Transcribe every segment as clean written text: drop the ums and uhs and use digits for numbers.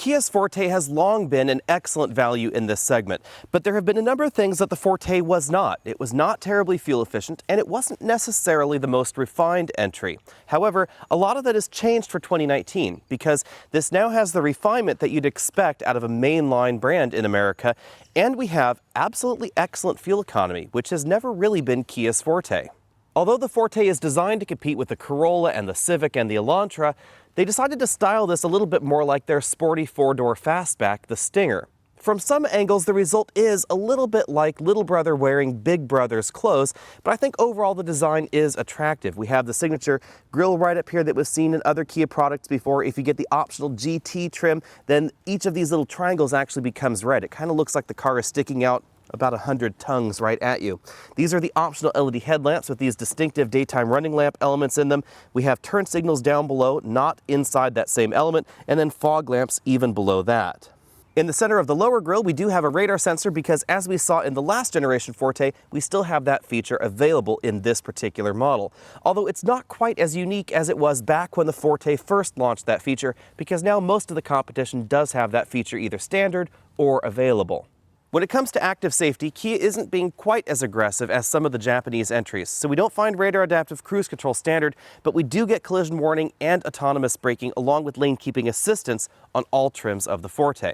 Kia's Forte has long been an excellent value in this segment, but there have been a number of things that the Forte was not. It was not terribly fuel efficient, and it wasn't necessarily the most refined entry. However, a lot of that has changed for 2019 because this now has the refinement that you'd expect out of a mainline brand in America, and we have absolutely excellent fuel economy, which has never really been Kia's Forte. Although the Forte is designed to compete with the Corolla and the Civic and the Elantra, they decided to style this a little bit more like their sporty four-door fastback, the Stinger. From some angles, the result is a little bit like little brother wearing big brother's clothes, but I think overall the design is attractive. We have the signature grille right up here that was seen in other Kia products before. If you get the optional GT trim, then each of these little triangles actually becomes red. It kind of looks like the car is sticking out about 100 tongues right at you. These are the optional LED headlamps with these distinctive daytime running lamp elements in them. We have turn signals down below, not inside that same element, and then fog lamps even below that. In the center of the lower grille, we do have a radar sensor because, as we saw in the last generation Forte, we still have that feature available in this particular model. Although it's not quite as unique as it was back when the Forte first launched that feature, because now most of the competition does have that feature either standard or available. When it comes to active safety, Kia isn't being quite as aggressive as some of the Japanese entries. So we don't find radar adaptive cruise control standard, but we do get collision warning and autonomous braking along with lane keeping assistance on all trims of the Forte.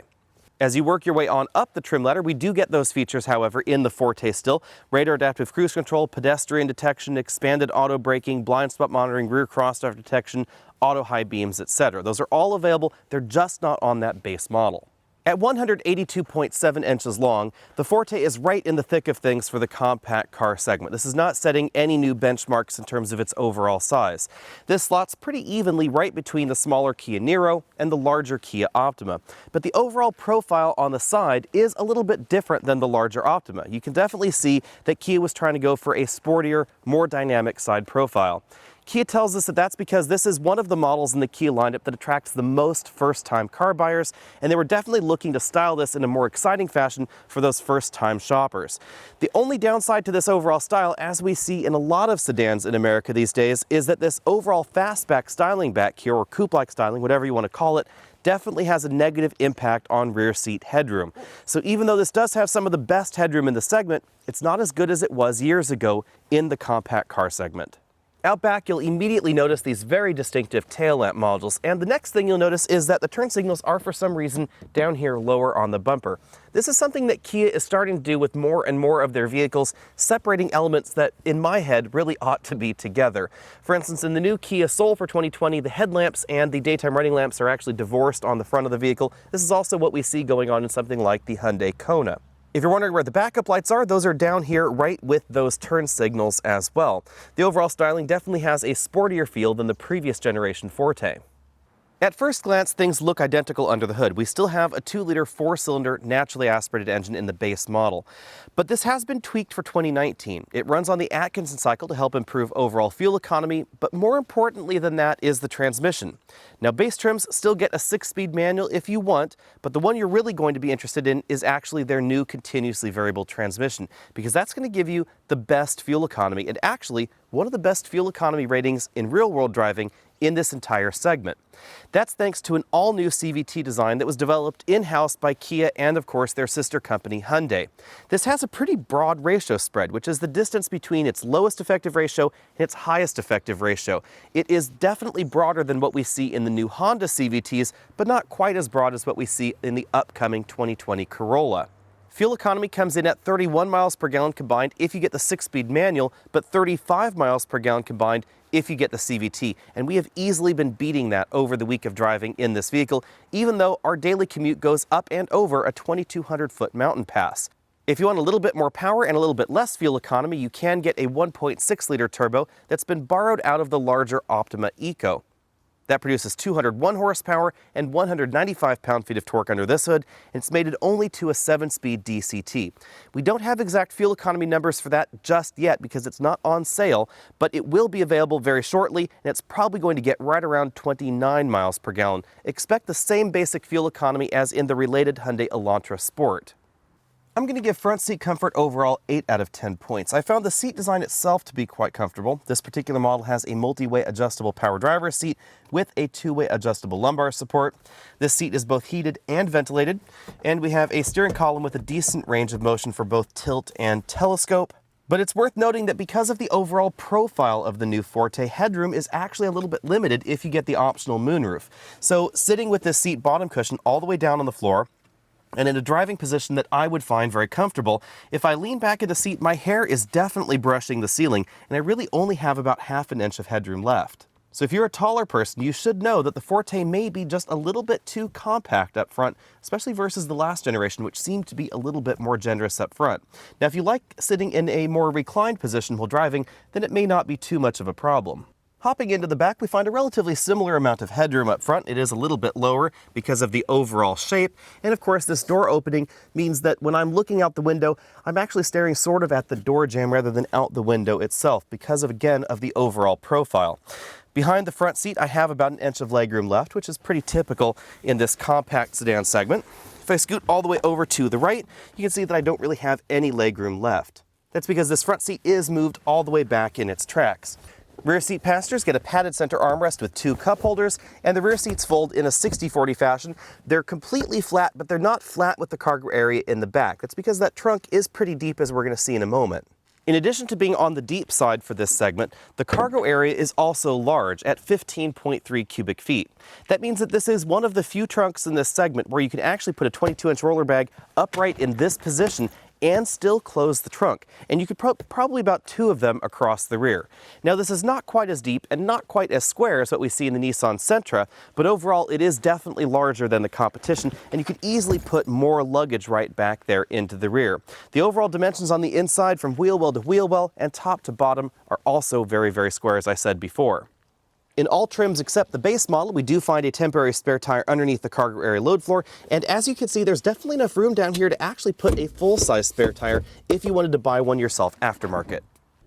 As you work your way on up the trim ladder, we do get those features, however, in the Forte still. Radar adaptive cruise control, pedestrian detection, expanded auto braking, blind spot monitoring, rear crosstalk detection, auto high beams, etc. Those are all available. They're just not on that base model. At 182.7 inches long, the Forte is right in the thick of things for the compact car segment. This is not setting any new benchmarks in terms of its overall size. This slots pretty evenly right between the smaller Kia Niro and the larger Kia Optima. But the overall profile on the side is a little bit different than the larger Optima. You can definitely see that Kia was trying to go for a sportier, more dynamic side profile. Kia tells us that that's because this is one of the models in the Kia lineup that attracts the most first-time car buyers, and they were definitely looking to style this in a more exciting fashion for those first-time shoppers. The only downside to this overall style, as we see in a lot of sedans in America these days, is that this overall fastback styling back here, or coupe-like styling, whatever you want to call it, definitely has a negative impact on rear seat headroom. So even though this does have some of the best headroom in the segment, it's not as good as it was years ago in the compact car segment. Out back, you'll immediately notice these very distinctive tail lamp modules, and the next thing you'll notice is that the turn signals are for some reason down here lower on the bumper. This is something that Kia is starting to do with more and more of their vehicles, separating elements that, in my head, really ought to be together. For instance, in the new Kia Soul for 2020, the headlamps and the daytime running lamps are actually divorced on the front of the vehicle. This is also what we see going on in something like the Hyundai Kona. If you're wondering where the backup lights are, those are down here right with those turn signals as well. The overall styling definitely has a sportier feel than the previous generation Forte. At first glance, things look identical under the hood. We still have a 2-liter 4-cylinder naturally aspirated engine in the base model. But this has been tweaked for 2019. It runs on the Atkinson cycle to help improve overall fuel economy, but more importantly than that is the transmission. Now, base trims still get a 6-speed manual if you want, but the one you're really going to be interested in is actually their new continuously variable transmission, because that's going to give you the best fuel economy and actually one of the best fuel economy ratings in real-world driving in this entire segment. That's thanks to an all-new CVT design that was developed in-house by Kia and, of course, their sister company, Hyundai. This has a pretty broad ratio spread, which is the distance between its lowest effective ratio and its highest effective ratio. It is definitely broader than what we see in the new Honda CVTs, but not quite as broad as what we see in the upcoming 2020 Corolla. Fuel economy comes in at 31 miles per gallon combined if you get the 6-speed manual, but 35 miles per gallon combined if you get the CVT. And we have easily been beating that over the week of driving in this vehicle, even though our daily commute goes up and over a 2,200-foot mountain pass. If you want a little bit more power and a little bit less fuel economy, you can get a 1.6-liter turbo that's been borrowed out of the larger Optima Eco. That produces 201 horsepower and 195 pound-feet of torque under this hood, and it's mated only to a 7-speed DCT. We don't have exact fuel economy numbers for that just yet because it's not on sale, but it will be available very shortly, and it's probably going to get right around 29 miles per gallon. Expect the same basic fuel economy as in the related Hyundai Elantra Sport. I'm going to give front seat comfort overall 8 out of 10 points. I found the seat design itself to be quite comfortable. This particular model has a multi-way adjustable power driver's seat with a two-way adjustable lumbar support. This seat is both heated and ventilated, and we have a steering column with a decent range of motion for both tilt and telescope. But it's worth noting that because of the overall profile of the new Forte, headroom is actually a little bit limited if you get the optional moonroof. So sitting with this seat bottom cushion all the way down on the floor, and in a driving position that I would find very comfortable, if I lean back in the seat, my hair is definitely brushing the ceiling, and I really only have about half an inch of headroom left. So if you're a taller person, you should know that the Forte may be just a little bit too compact up front, especially versus the last generation, which seemed to be a little bit more generous up front. Now, if you like sitting in a more reclined position while driving, then it may not be too much of a problem. Hopping into the back, we find a relatively similar amount of headroom up front. It is a little bit lower because of the overall shape. And of course, this door opening means that when I'm looking out the window, I'm actually staring sort of at the door jamb rather than out the window itself because of, again, of the overall profile. Behind the front seat, I have about an inch of legroom left, which is pretty typical in this compact sedan segment. If I scoot all the way over to the right, you can see that I don't really have any legroom left. That's because this front seat is moved all the way back in its tracks. Rear seat passengers get a padded center armrest with 2 cup holders, and the rear seats fold in a 60/40 fashion. They're completely flat, but they're not flat with the cargo area in the back. That's because that trunk is pretty deep, as we're going to see in a moment. In addition to being on the deep side for this segment, the cargo area is also large at 15.3 cubic feet. That means that this is one of the few trunks in this segment where you can actually put a 22-inch roller bag upright in this position and still close the trunk. And you could probably about 2 of them across the rear. Now, this is not quite as deep and not quite as square as what we see in the Nissan Sentra, but overall it is definitely larger than the competition, and you could easily put more luggage right back there into the rear. The overall dimensions on the inside from wheel well to wheel well and top to bottom are also very, very square, as I said before. In all trims except the base model, we do find a temporary spare tire underneath the cargo area load floor, and as you can see, there's definitely enough room down here to actually put a full-size spare tire if you wanted to buy one yourself aftermarket.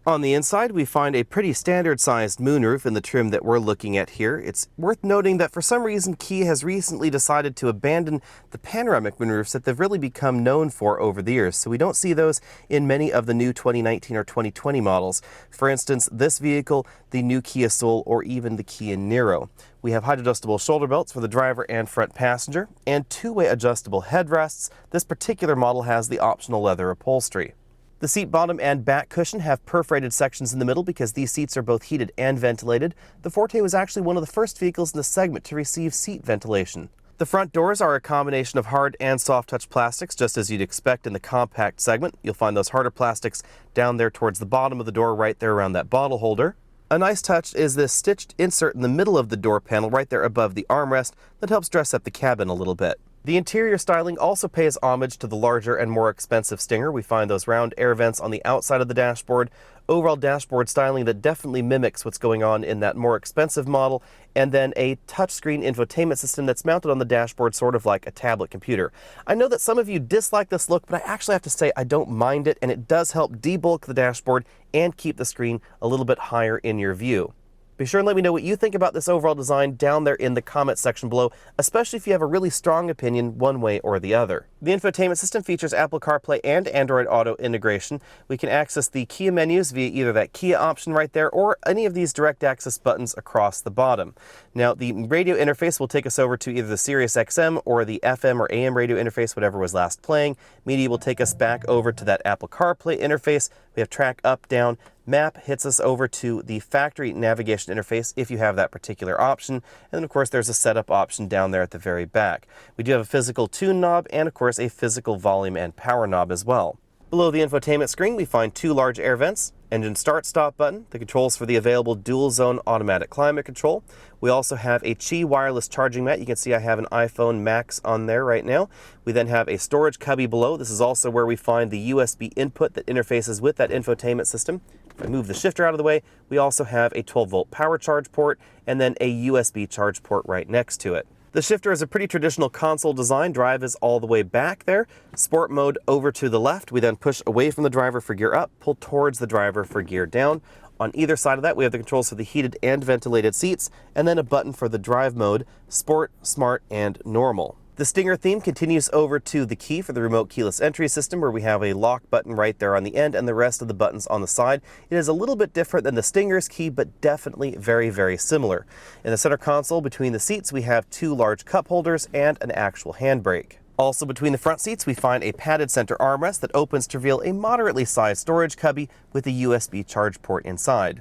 On the inside, we find a pretty standard-sized moonroof in the trim that we're looking at here. It's worth noting that for some reason, Kia has recently decided to abandon the panoramic moonroofs that they've really become known for over the years, so we don't see those in many of the new 2019 or 2020 models. For instance, this vehicle, the new Kia Soul, or even the Kia Niro. We have height-adjustable shoulder belts for the driver and front passenger, and 2-way adjustable headrests. This particular model has the optional leather upholstery. The seat bottom and back cushion have perforated sections in the middle because these seats are both heated and ventilated. The Forte was actually one of the first vehicles in the segment to receive seat ventilation. The front doors are a combination of hard and soft touch plastics, just as you'd expect in the compact segment. You'll find those harder plastics down there towards the bottom of the door, right there around that bottle holder. A nice touch is this stitched insert in the middle of the door panel right there above the armrest that helps dress up the cabin a little bit. The interior styling also pays homage to the larger and more expensive Stinger. We find those round air vents on the outside of the dashboard, overall dashboard styling that definitely mimics what's going on in that more expensive model, and then a touchscreen infotainment system that's mounted on the dashboard sort of like a tablet computer. I know that some of you dislike this look, but I actually have to say I don't mind it, and it does help debulk the dashboard and keep the screen a little bit higher in your view. Be sure and let me know what you think about this overall design down there in the comment section below, especially if you have a really strong opinion one way or the other. The infotainment system features Apple CarPlay and Android Auto integration. We can access the Kia menus via either that Kia option right there or any of these direct access buttons across the bottom. Now, the radio interface will take us over to either the Sirius XM or the FM or AM radio interface, whatever was last playing. Media will take us back over to that Apple CarPlay interface. We have track up, down. Map hits us over to the factory navigation interface if you have that particular option. And then, of course, there's a setup option down there at the very back. We do have a physical tune knob and, of course, a physical volume and power knob as well. Below the infotainment screen, we find 2 large air vents, engine start-stop button, the controls for the available dual-zone automatic climate control. We also have a Qi wireless charging mat. You can see I have an iPhone Max on there right now. We then have a storage cubby below. This is also where we find the USB input that interfaces with that infotainment system. If I move the shifter out of the way, we also have a 12-volt power charge port and then a USB charge port right next to it. The shifter is a pretty traditional console design. Drive is all the way back there. Sport mode over to the left. We then push away from the driver for gear up, pull towards the driver for gear down. On either side of that, we have the controls for the heated and ventilated seats, and then a button for the drive mode, Sport, Smart, and Normal. The Stinger theme continues over to the key for the remote keyless entry system, where we have a lock button right there on the end and the rest of the buttons on the side. It is a little bit different than the Stinger's key, but definitely very, very similar. In the center console between the seats, we have 2 large cup holders and an actual handbrake. Also between the front seats, we find a padded center armrest that opens to reveal a moderately sized storage cubby with a USB charge port inside.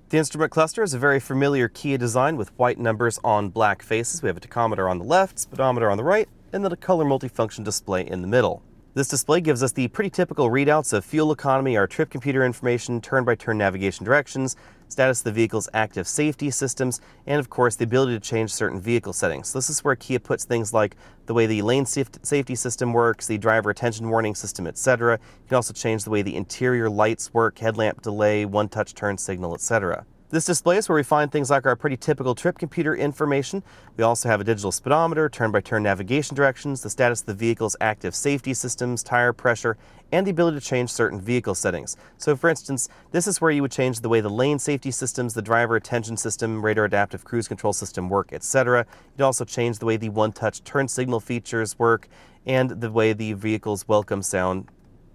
The instrument cluster is a very familiar Kia design with white numbers on black faces. We have a tachometer on the left, speedometer on the right, and then a color multifunction display in the middle. This display gives us the pretty typical readouts of fuel economy, our trip computer information, turn-by-turn navigation directions, status of the vehicle's active safety systems, and of course the ability to change certain vehicle settings. So this is where Kia puts things like the way the lane safety system works, the driver attention warning system, etc. You can also change the way the interior lights work, headlamp delay, one-touch turn signal, etc. This display is where we find things like our pretty typical trip computer information. We also have a digital speedometer, turn-by-turn navigation directions, the status of the vehicle's active safety systems, tire pressure, and the ability to change certain vehicle settings. So for instance, this is where you would change the way the lane safety systems, the driver attention system, radar adaptive cruise control system work, etc. You'd also change the way the one-touch turn signal features work and the way the vehicle's welcome sound,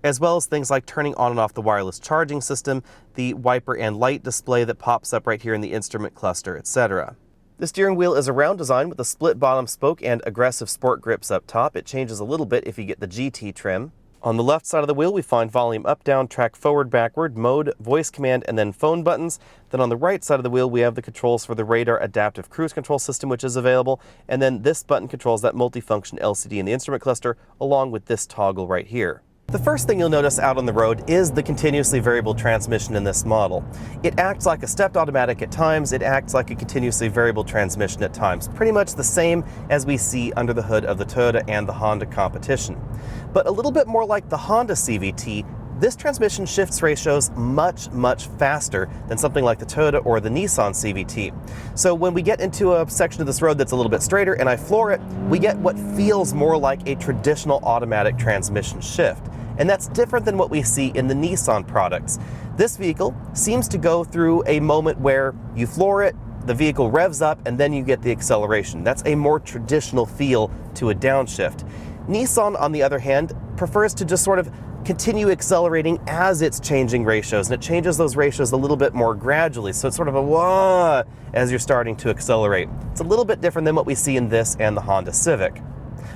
as well as things like turning on and off the wireless charging system, the wiper and light display that pops up right here in the instrument cluster, etc. The steering wheel is a round design with a split bottom spoke and aggressive sport grips up top. It changes a little bit if you get the GT trim. On the left side of the wheel, we find volume up, down, track forward, backward, mode, voice command, and then phone buttons. Then on the right side of the wheel, we have the controls for the radar adaptive cruise control system, which is available. And then this button controls that multifunction LCD in the instrument cluster, along with this toggle right here. The first thing you'll notice out on the road is the continuously variable transmission in this model. It acts like a stepped automatic at times, it acts like a continuously variable transmission at times, pretty much the same as we see under the hood of the Toyota and the Honda competition. But a little bit more like the Honda CVT, this transmission shifts ratios much, much faster than something like the Toyota or the Nissan CVT. So when we get into a section of this road that's a little bit straighter and I floor it, we get what feels more like a traditional automatic transmission shift. And that's different than what we see in the Nissan products. This vehicle seems to go through a moment where you floor it, the vehicle revs up, and then you get the acceleration. That's a more traditional feel to a downshift. Nissan, on the other hand, prefers to just sort of continue accelerating as it's changing ratios, and it changes those ratios a little bit more gradually, so it's sort of a wah as you're starting to accelerate. It's a little bit different than what we see in this and the Honda Civic.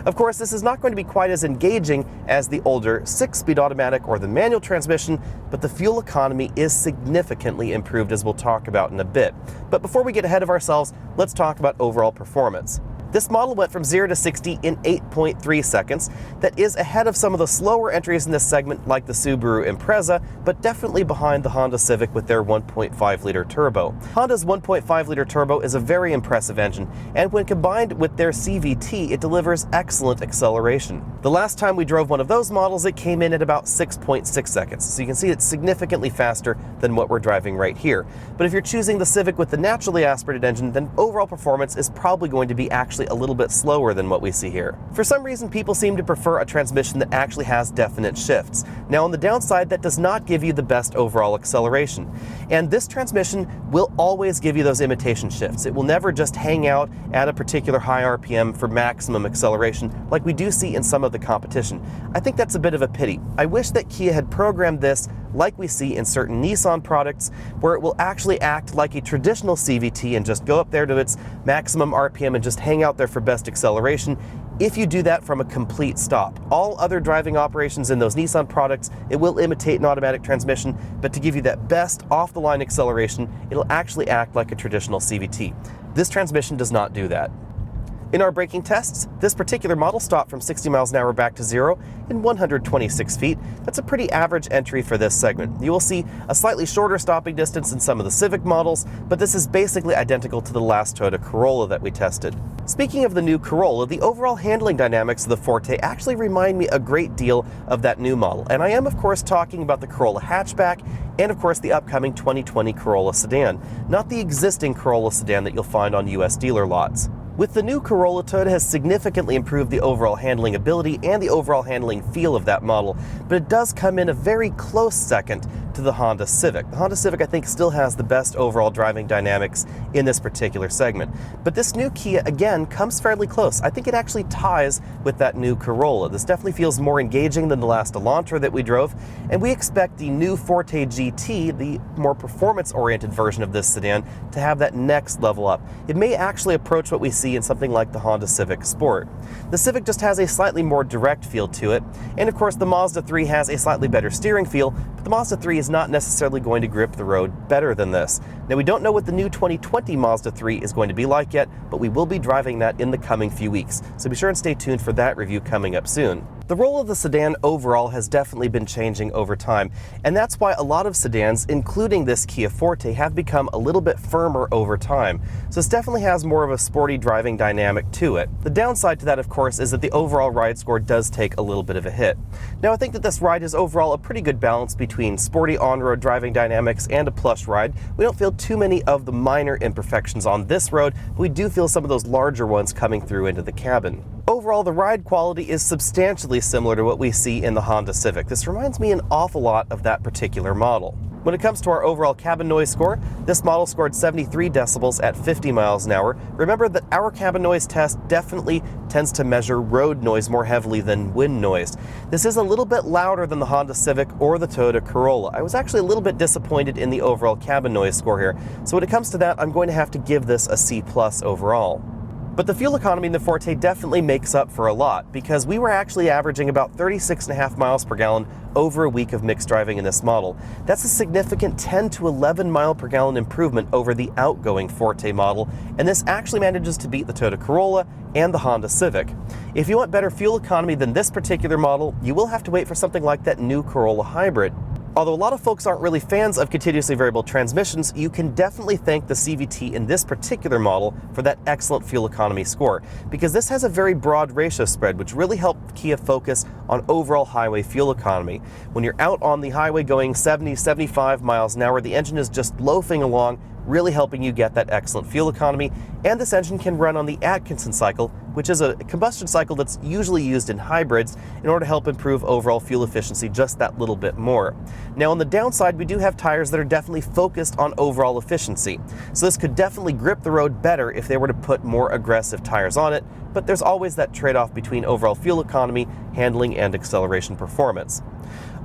Of course, this is not going to be quite as engaging as the older 6-speed automatic or the manual transmission, but the fuel economy is significantly improved, as we'll talk about in a bit. But before we get ahead of ourselves, let's talk about overall performance. This model went from 0 to 60 in 8.3 seconds. That is ahead of some of the slower entries in this segment like the Subaru Impreza, but definitely behind the Honda Civic with their 1.5-liter turbo. Honda's 1.5-liter turbo is a very impressive engine, and when combined with their CVT, it delivers excellent acceleration. The last time we drove one of those models, it came in at about 6.6 seconds, so you can see it's significantly faster than what we're driving right here. But if you're choosing the Civic with the naturally aspirated engine, then overall performance is probably going to be actually a little bit slower than what we see here. For some reason, people seem to prefer a transmission that actually has definite shifts. Now, on the downside, that does not give you the best overall acceleration. And this transmission will always give you those imitation shifts. It will never just hang out at a particular high RPM for maximum acceleration like we do see in some of the competition. I think that's a bit of a pity. I wish that Kia had programmed this like we see in certain Nissan products, where it will actually act like a traditional CVT and just go up there to its maximum RPM and just hang out there for best acceleration. If you do that from a complete stop. All other driving operations in those Nissan products, it will imitate an automatic transmission, but to give you that best off-the-line acceleration, it'll actually act like a traditional CVT. This transmission does not do that. In our braking tests, this particular model stopped from 60 miles an hour back to 0 in 126 feet. That's a pretty average entry for this segment. You will see a slightly shorter stopping distance in some of the Civic models, but this is basically identical to the last Toyota Corolla that we tested. Speaking of the new Corolla, the overall handling dynamics of the Forte actually remind me a great deal of that new model. And I am, of course, talking about the Corolla hatchback and, of course, the upcoming 2020 Corolla sedan, not the existing Corolla sedan that you'll find on US dealer lots. With the new Corolla, Toyota has significantly improved the overall handling ability and the overall handling feel of that model, but it does come in a very close second to the Honda Civic. The Honda Civic, I think, still has the best overall driving dynamics in this particular segment. But this new Kia, again, comes fairly close. I think it actually ties with that new Corolla. This definitely feels more engaging than the last Elantra that we drove, and we expect the new Forte GT, the more performance-oriented version of this sedan, to have that next level up. It may actually approach what we see in something like the Honda Civic Sport. The Civic just has a slightly more direct feel to it, and of course the Mazda 3 has a slightly better steering feel, but the Mazda 3 is not necessarily going to grip the road better than this. Now, we don't know what the new 2020 Mazda 3 is going to be like yet, but we will be driving that in the coming few weeks, so be sure and stay tuned for that review coming up soon. The role of the sedan overall has definitely been changing over time, and that's why a lot of sedans, including this Kia Forte, have become a little bit firmer over time. So this definitely has more of a sporty driving dynamic to it. The downside to that, of course, is that the overall ride score does take a little bit of a hit. Now, I think that this ride is overall a pretty good balance between sporty on-road driving dynamics and a plush ride. We don't feel too many of the minor imperfections on this road, but we do feel some of those larger ones coming through into the cabin. Overall, the ride quality is substantially similar to what we see in the Honda Civic. This reminds me an awful lot of that particular model. When it comes to our overall cabin noise score, this model scored 73 decibels at 50 miles an hour. Remember that our cabin noise test definitely tends to measure road noise more heavily than wind noise. This is a little bit louder than the Honda Civic or the Toyota Corolla. I was actually a little bit disappointed in the overall cabin noise score here. So when it comes to that, I'm going to have to give this a C+ overall. But the fuel economy in the Forte definitely makes up for a lot, because we were actually averaging about 36.5 miles per gallon over a week of mixed driving in this model. That's a significant 10 to 11 mile per gallon improvement over the outgoing Forte model, and this actually manages to beat the Toyota Corolla and the Honda Civic. If you want better fuel economy than this particular model, you will have to wait for something like that new Corolla Hybrid. Although a lot of folks aren't really fans of continuously variable transmissions, you can definitely thank the CVT in this particular model for that excellent fuel economy score, because this has a very broad ratio spread, which really helped Kia focus on overall highway fuel economy. When you're out on the highway going 70, 75 miles an hour, the engine is just loafing along, really helping you get that excellent fuel economy. And this engine can run on the Atkinson cycle, which is a combustion cycle that's usually used in hybrids in order to help improve overall fuel efficiency just that little bit more. Now, on the downside, we do have tires that are definitely focused on overall efficiency. So this could definitely grip the road better if they were to put more aggressive tires on it, but there's always that trade-off between overall fuel economy, handling, and acceleration performance.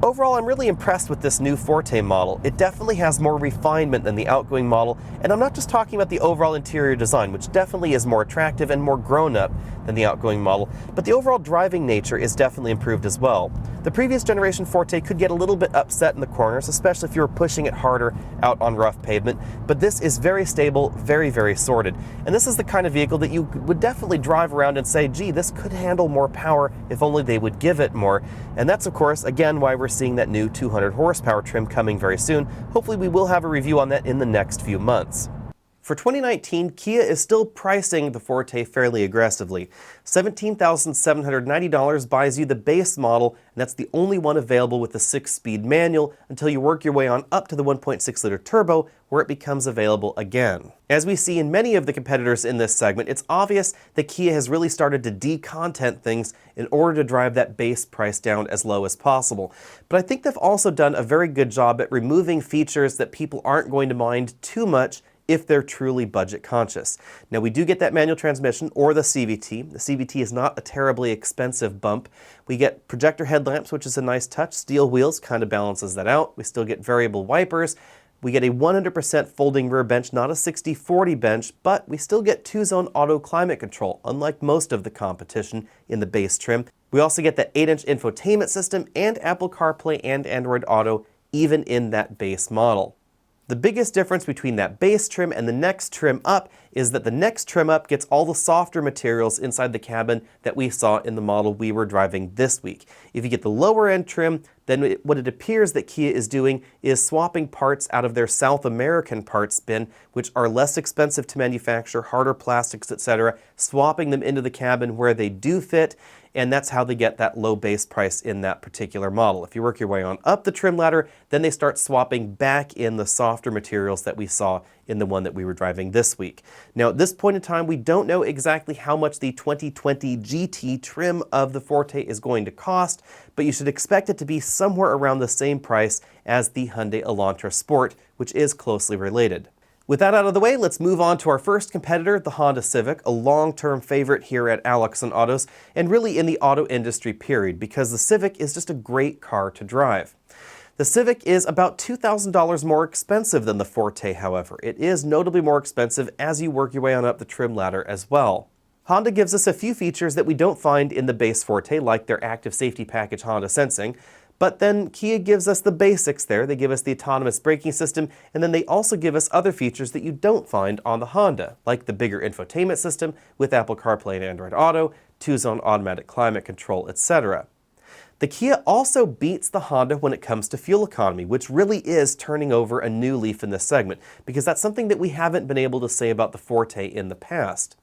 Overall, I'm really impressed with this new Forte model. It definitely has more refinement than the outgoing model, and I'm not just talking about the overall interior design, which definitely is more attractive and more grown-up than the outgoing model, but the overall driving nature is definitely improved as well. The previous generation Forte could get a little bit upset in the corners, especially if you were pushing it harder out on rough pavement, but this is very stable, very, very sorted. And this is the kind of vehicle that you would definitely drive around and say, gee, this could handle more power if only they would give it more. And that's, of course, again, why we're seeing that new 200 horsepower trim coming very soon. Hopefully we will have a review on that in the next few months. For 2019, Kia is still pricing the Forte fairly aggressively. $17,790 buys you the base model, and that's the only one available with the 6-speed manual until you work your way on up to the 1.6-liter turbo, where it becomes available again. As we see in many of the competitors in this segment, it's obvious that Kia has really started to de-content things in order to drive that base price down as low as possible. But I think they've also done a very good job at removing features that people aren't going to mind too much if they're truly budget conscious. Now, we do get that manual transmission or the CVT. The CVT is not a terribly expensive bump. We get projector headlamps, which is a nice touch. Steel wheels kind of balances that out. We still get variable wipers. We get a 100% folding rear bench, not a 60/40 bench, but we still get 2-zone auto climate control, unlike most of the competition in the base trim. We also get that 8-inch infotainment system and Apple CarPlay and Android Auto, even in that base model. The biggest difference between that base trim and the next trim up is that the next trim up gets all the softer materials inside the cabin that we saw in the model we were driving this week. If you get the lower end trim, then what it appears that Kia is doing is swapping parts out of their South American parts bin, which are less expensive to manufacture, harder plastics, etc., swapping them into the cabin where they do fit. and that's how they get that low base price in that particular model. If you work your way on up the trim ladder, then they start swapping back in the softer materials that we saw in the one that we were driving this week. Now at this point in time, we don't know exactly how much the 2020 GT trim of the Forte is going to cost, but you should expect it to be somewhere around the same price as the Hyundai Elantra Sport, which is closely related. With that out of the way, let's move on to our first competitor, the Honda Civic, a long-term favorite here at Alex on Autos, and really in the auto industry period, because the Civic is just a great car to drive. The Civic is about $2,000 more expensive than the Forte, however. It is notably more expensive as you work your way on up the trim ladder as well. Honda gives us a few features that we don't find in the base Forte, like their active safety package Honda Sensing, but then Kia gives us the basics there. They give us the autonomous braking system, and then they also give us other features that you don't find on the Honda, like the bigger infotainment system with Apple CarPlay and Android Auto, 2-zone automatic climate control, etc. The Kia also beats the Honda when it comes to fuel economy, which really is turning over a new leaf in this segment, because that's something that we haven't been able to say about the Forte in the past.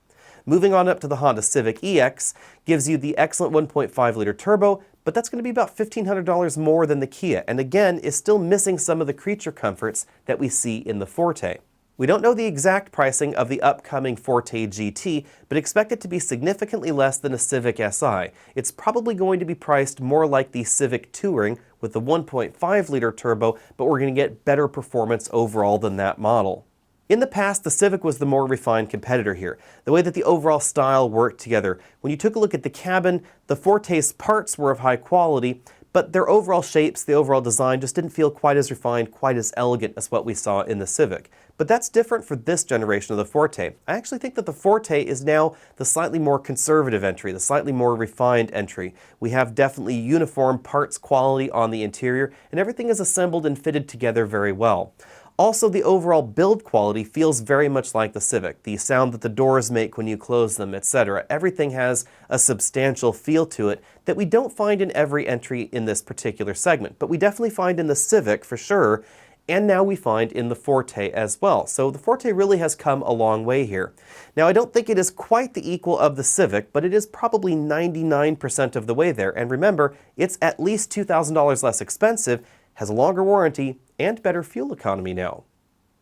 Moving on up to the Honda Civic EX gives you the excellent 1.5-liter turbo, but that's going to be about $1,500 more than the Kia, and again is still missing some of the creature comforts that we see in the Forte. We don't know the exact pricing of the upcoming Forte GT, but expect it to be significantly less than a Civic Si. It's probably going to be priced more like the Civic Touring with the 1.5-liter turbo, but we're going to get better performance overall than that model. In the past, the Civic was the more refined competitor here, the way that the overall style worked together. When you took a look at the cabin, the Forte's parts were of high quality, but their overall shapes, the overall design just didn't feel quite as refined, quite as elegant as what we saw in the Civic. But that's different for this generation of the Forte. I actually think that the Forte is now the slightly more conservative entry, the slightly more refined entry. We have definitely uniform parts quality on the interior, and everything is assembled and fitted together very well. Also, the overall build quality feels very much like the Civic. The sound that the doors make when you close them, etc. Everything has a substantial feel to it that we don't find in every entry in this particular segment, but we definitely find in the Civic for sure, and now we find in the Forte as well. So the Forte really has come a long way here. Now, I don't think it is quite the equal of the Civic, but it is probably 99% of the way there. And remember, it's at least $2,000 less expensive, has a longer warranty, and better fuel economy now.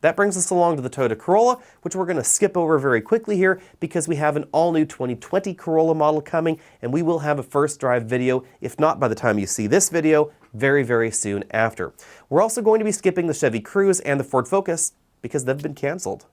That brings us along to the Toyota Corolla, which we're going to skip over very quickly here because we have an all-new 2020 Corolla model coming, and we will have a first drive video, if not by the time you see this video, very, very soon after. We're also going to be skipping the Chevy Cruze and the Ford Focus because they've been canceled.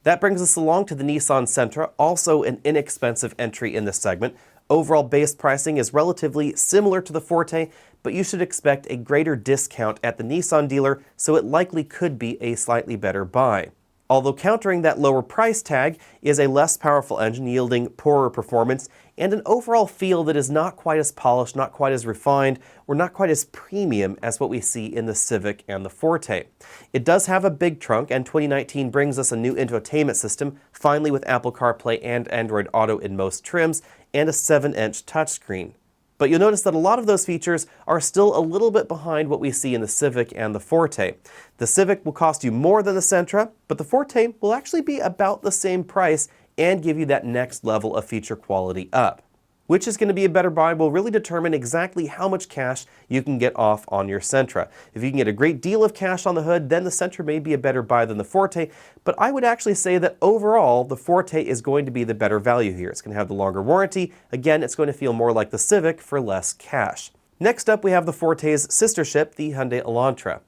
That brings us along to the Nissan Sentra, also an inexpensive entry in this segment. Overall base pricing is relatively similar to the Forte, but you should expect a greater discount at the Nissan dealer, so it likely could be a slightly better buy. Although countering that lower price tag is a less powerful engine yielding poorer performance and an overall feel that is not quite as polished, not quite as refined, or not quite as premium as what we see in the Civic and the Forte. It does have a big trunk, and 2019 brings us a new infotainment system, finally with Apple CarPlay and Android Auto in most trims, and a 7-inch touchscreen. But you'll notice that a lot of those features are still a little bit behind what we see in the Civic and the Forte. The Civic will cost you more than the Sentra, but the Forte will actually be about the same price and give you that next level of feature quality up. Which is going to be a better buy will really determine exactly how much cash you can get off on your Sentra. If you can get a great deal of cash on the hood, then the Sentra may be a better buy than the Forte, but I would actually say that overall, the Forte is going to be the better value here. It's going to have the longer warranty. Again, it's going to feel more like the Civic for less cash. Next up, we have the Forte's sister ship, the Hyundai Elantra.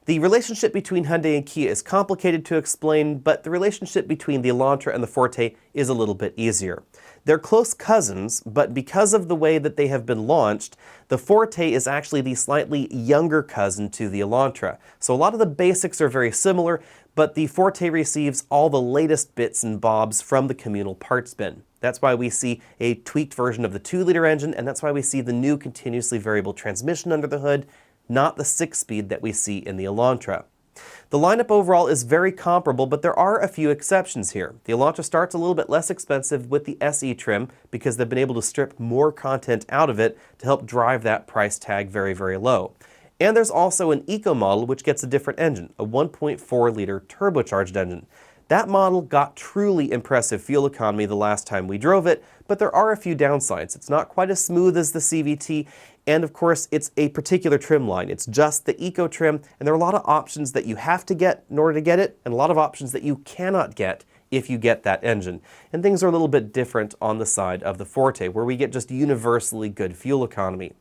The relationship between Hyundai and Kia is complicated to explain, but the relationship between the Elantra and the Forte is a little bit easier. They're close cousins, but because of the way that they have been launched, the Forte is actually the slightly younger cousin to the Elantra. So a lot of the basics are very similar, but the Forte receives all the latest bits and bobs from the communal parts bin. That's why we see a tweaked version of the 2-liter engine, and that's why we see the new continuously variable transmission under the hood, not the 6-speed that we see in the Elantra. The lineup overall is very comparable, but there are a few exceptions here. The Elantra starts a little bit less expensive with the SE trim because they've been able to strip more content out of it to help drive that price tag very, very low. And there's also an Eco model which gets a different engine, a 1.4-liter turbocharged engine. That model got truly impressive fuel economy the last time we drove it, but there are a few downsides. It's not quite as smooth as the CVT, and of course it's a particular trim line. It's just the Eco trim, and there are a lot of options that you have to get in order to get it, and a lot of options that you cannot get if you get that engine. And things are a little bit different on the side of the Forte, where we get just universally good fuel economy.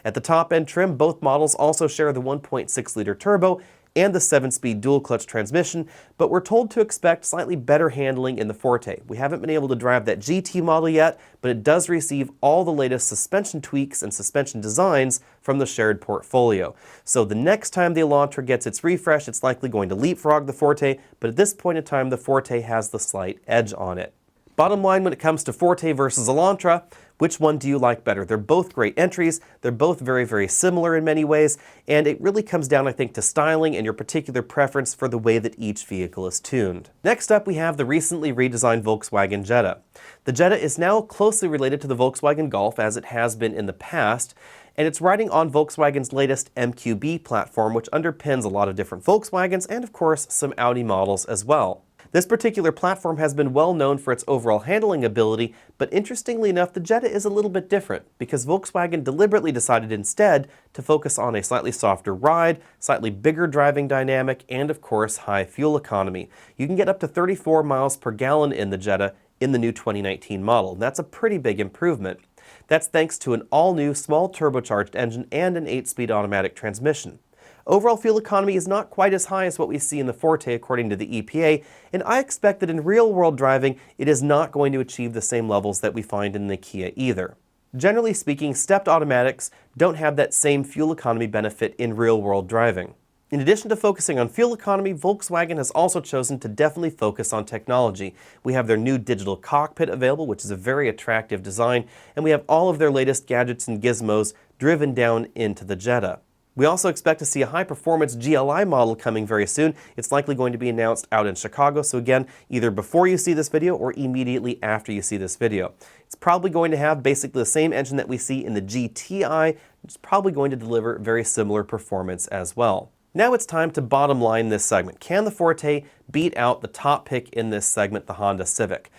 At the top end trim, both models also share the 1.6-liter turbo and the 7-speed dual-clutch transmission, but we're told to expect slightly better handling in the Forte. We haven't been able to drive that GT model yet, but it does receive all the latest suspension tweaks and suspension designs from the shared portfolio. So the next time the Elantra gets its refresh, it's likely going to leapfrog the Forte, but at this point in time, the Forte has the slight edge on it. Bottom line, when it comes to Forte versus Elantra, which one do you like better? They're both great entries, they're both very, very similar in many ways, and it really comes down, I think, to styling and your particular preference for the way that each vehicle is tuned. Next up, we have the recently redesigned Volkswagen Jetta. The Jetta is now closely related to the Volkswagen Golf, as it has been in the past, and it's riding on Volkswagen's latest MQB platform, which underpins a lot of different Volkswagens and, of course, some Audi models as well. This particular platform has been well known for its overall handling ability, but interestingly enough, the Jetta is a little bit different because Volkswagen deliberately decided instead to focus on a slightly softer ride, slightly bigger driving dynamic, and of course, high fuel economy. You can get up to 34 miles per gallon in the Jetta in the new 2019 model. That's a pretty big improvement. That's thanks to an all-new small turbocharged engine and an 8-speed automatic transmission. Overall fuel economy is not quite as high as what we see in the Forte according to the EPA, and I expect that in real-world driving it is not going to achieve the same levels that we find in the Kia either. Generally speaking, stepped automatics don't have that same fuel economy benefit in real-world driving. In addition to focusing on fuel economy, Volkswagen has also chosen to definitely focus on technology. We have their new digital cockpit available, which is a very attractive design, and we have all of their latest gadgets and gizmos driven down into the Jetta. We also expect to see a high-performance GLI model coming very soon. It's likely going to be announced out in Chicago, so again, either before you see this video or immediately after you see this video. It's probably going to have basically the same engine that we see in the GTI. It's probably going to deliver very similar performance as well. Now it's time to bottom line this segment. Can the Forte beat out the top pick in this segment, the Honda Civic?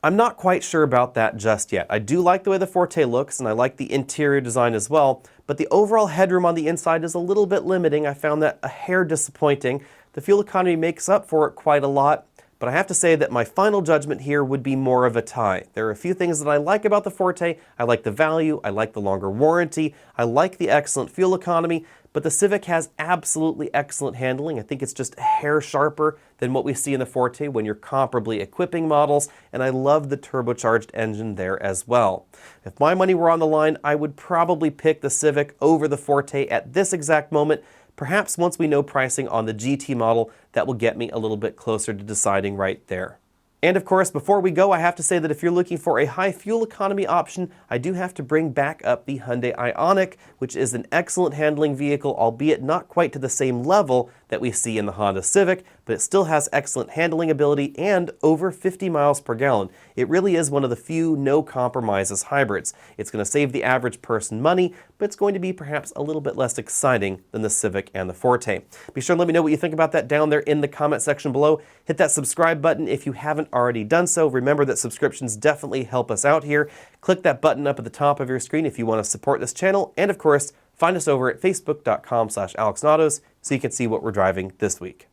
I'm not quite sure about that just yet. I do like the way the Forte looks, and I like the interior design as well, but the overall headroom on the inside is a little bit limiting. I found that a hair disappointing. The fuel economy makes up for it quite a lot, but I have to say that my final judgment here would be more of a tie. There are a few things that I like about the Forte. I like the value, I like the longer warranty, I like the excellent fuel economy, but the Civic has absolutely excellent handling. I think it's just a hair sharper than what we see in the Forte when you're comparably equipping models, and I love the turbocharged engine there as well. If my money were on the line, I would probably pick the Civic over the Forte at this exact moment. Perhaps once we know pricing on the GT model, that will get me a little bit closer to deciding right there. And of course, before we go, I have to say that if you're looking for a high fuel economy option, I do have to bring back up the Hyundai Ioniq, which is an excellent handling vehicle, albeit not quite to the same level that we see in the Honda Civic, but it still has excellent handling ability and over 50 miles per gallon. It really is one of the few no compromises hybrids. It's going to save the average person money, but it's going to be perhaps a little bit less exciting than the Civic and the Forte. Be sure to let me know what you think about that down there in the comment section below. Hit that subscribe button if you haven't already done so. Remember that subscriptions definitely help us out here. Click that button up at the top of your screen if you want to support this channel, and of course, find us over at facebook.com/AlexNautos so you can see what we're driving this week.